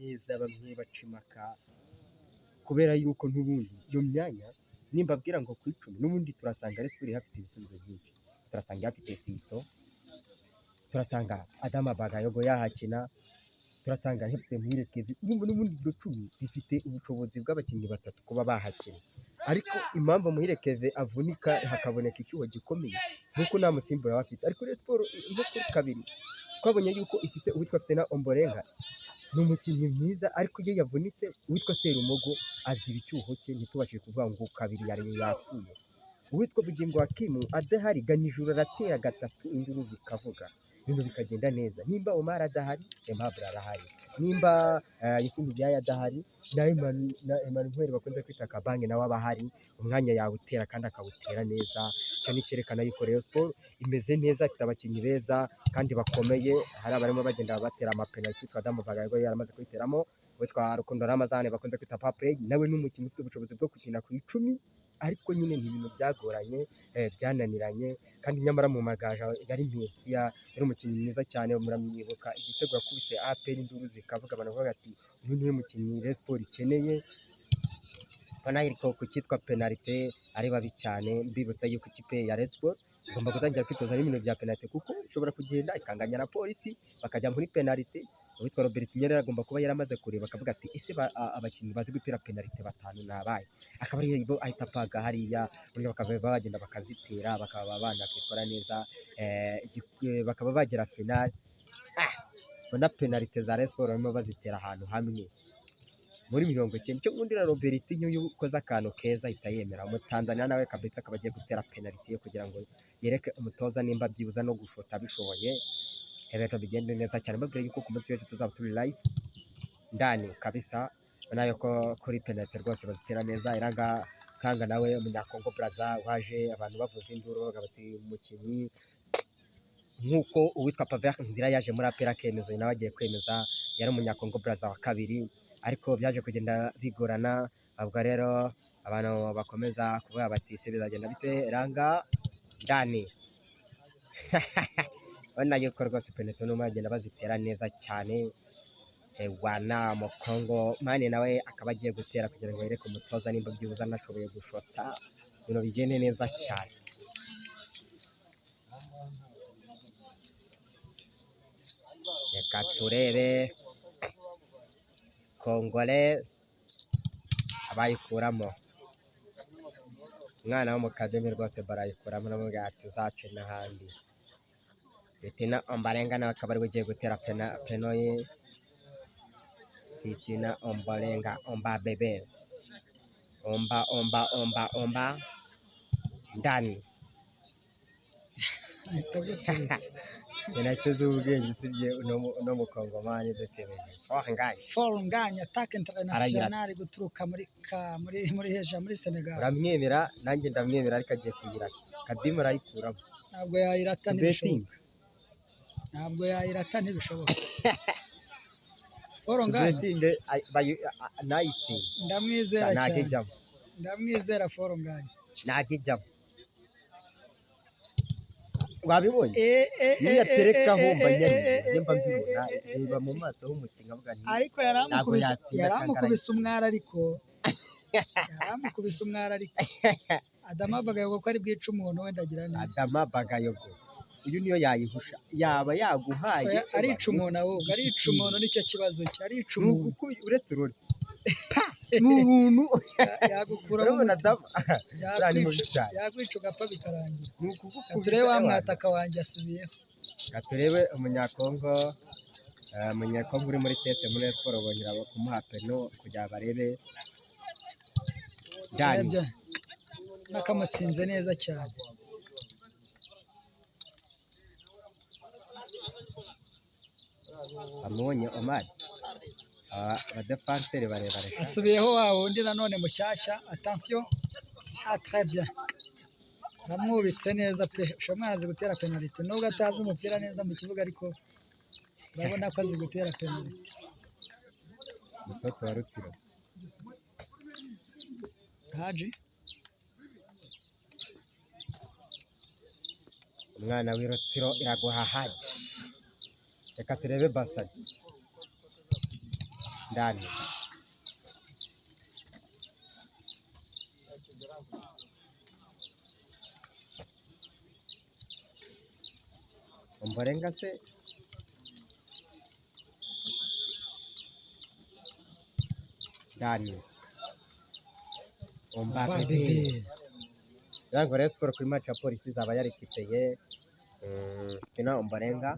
meza bamwe baca impaka kubera yuko n'ubundi iyo myanya nimbabwira ngo ku icumi n'ubundi turasanga Rayon Sports hafite ibisubizo byinshi, turasanga hafite Fiston, turasanga Adama Bagayogo yahakina, turasanga hafite Muhire Kevin, n'ubundi iryo cumi rifite ubushobozi bw'abakinnyi batatu kuba bahakina, ariko impamvu Muhire Kevin avunika hakaboneka icyuho gikomeye nk'uko nta musimbura bafite, ariko Rayon Sports nko kuri kabiri twabonye yuko ifite uwitwa Fena Ombolenga, ni umukinnyi mwiza, ariko iyo yavunitse uwitwa Serumogo aziba icyuho cye ntitubashije kuvuga ngo kabiri yari yapfuye. Uwitwa Bugingo Hakim adahari Ganijuru aratera gatatu induru zikavuga ibintu bikagenda neza, nimba Omar adahari Aimable arahari, nimba Yasini Byaya adahari na Emmanuel bakunze kwita Kabange nawe abahari, umwanya yawutera kandi akawutera neza. Icyo ni cyerekana yuko Rayon Sports imeze neza, ifite abakinnyi beza kandi bakomeye, hari abarimo bagenda batera amapenaliti, witwa Adamu Bagayogo yaramaze kuyiteramo, witwa Rukundo Ramazani bakunze kwita Pape nawe ni umukinnyi ufite ubushobozi bwo gukina ku icumi, ariko nyine ni ibintu byagoranye byananiranye, kandi nyamara mu magaje yari Mesiya, yari umukinnyi mwiza cyane. Muramwibuka igitego yakubise APR induru zikavuga, abantu bavuga ati uyu niwe mukinnyi Rayon Sports ikeneye. Ariko ku cyitwa penalite ari babi cyane, mbibutsa yuko ikipe ya Rayon Sports igomba gutangira kwitoza n'ibintu bya penalite, kuko ishobora kugenda ikanganya na polisi bakajya muri penalite. Uwitwa Robert Nyerere agomba kuba yaramaze kureba akavuga ati ese abakinnyi bazi gutera penalite batanu nabaye, akaba ariyo ahita apaga hariya, bakaba bagenda bakazitera, bakaba banakitwara neza, bakaba bagera finale. Bona penalite za Rayon Sports barimo bazitera ahantu hamwe muri 90. Cyo undi na Robert Nyuyu ukoze akantu keza ahita yemera. Umutanzania nawe kabisa akaba agiye gutera penaliti yo kugira ngo yereke umutoza nimba byibuza no gushota bishoboye, ibintu bigende neza cyane. Mbabwira yuko ku munsi w'ejo tuzaba turi live ndani kabisa, nayo ko kuri penaliti rwose bazitera neza. Iranga Kanga nawe umunyakongo Braza waje abantu bavuza induru bati umukinnyi nk'uko uwitwa Paver Nzira yaje muri APR akemeza, nawe agiye kwemeza, yari umunyakongo Braza wa kabiri, ariko byaje kugenda bigorana. Ahubwo rero abantu bakomeza kuvuga bati se bizagenda bite Ranga ndani bana yuko rwose penaliti no magenda bazitera neza cyane. Wana Mukongo mane nawe akaba agiye gutera kugira ngo yereke umutoza nimba byibuza anashoboye gushota, ibintu bigende neza cyane. Reka turebe Kongole abayikuramo, umwana wo mu kademi rwose barayikuramo, n'amubwira ati uzace n'ahandi. Fitina Ombolenga nawe akaba ari ugiye gutera peno ye. Fitina Ombolenga omba bebe omba ndani penaliti z'ubwenge usibye no mu Kongomani dusebeje Forunganya attaque international guturuka muri Heja muri Senegal. Uramwemera nanjye ndamwemera, ariko agiye kugira Kadimu arayikuramo, ntabwo yayirata ntibishoboka, ntabwo yayirata ntibishoboka. Forunganya nayitsinda ndamwizera cyane, ndamwizera Forunganya nagijamo. Wabibonye niyo yaterekaho mbanyari mba mbibona, reba mu maso h'umukinnyi avuga nti ariko yaramukubise umwara, ariko yaramukubise umwara, ariko Adama Bagayogo ko ari bwica umuntu wenda agira neza. Adama Bagayogo uyu niyo yayihusha, yaba yaguhaye arica umuntu, ahubwo arica umuntu, nicyo kibazo cye, arica umuntu uretse urore n'ubuntu yagukuramo yakwica ugapfa bikarangira. Turebe wa mwataka wanjye asubiyeho, turebe umunyakongo uri muri tete muri Rayon Sports bongera kumuha peno kugira barebe nakamutsinze neza cyane. amubonye Omar abadefanseri barebare asubiyeho wa wundi nanone mushyashya. Attention, très bien, bamwubitse neza pe, ushobora azi gutera penaliti nubwo atazi umupira neza mu kibuga, ariko urabona ko azi gutera penaliti. Mutoto wa Rutsiro Haji, umwana w'i Rutsiro iraguha Haji. Reka turebe Basadi ndani Ombolenga se ndani Omba Omba bebe bebe. yango Rayon Sport kuri match ya polisi izaba yarikipeye kina Ombolenga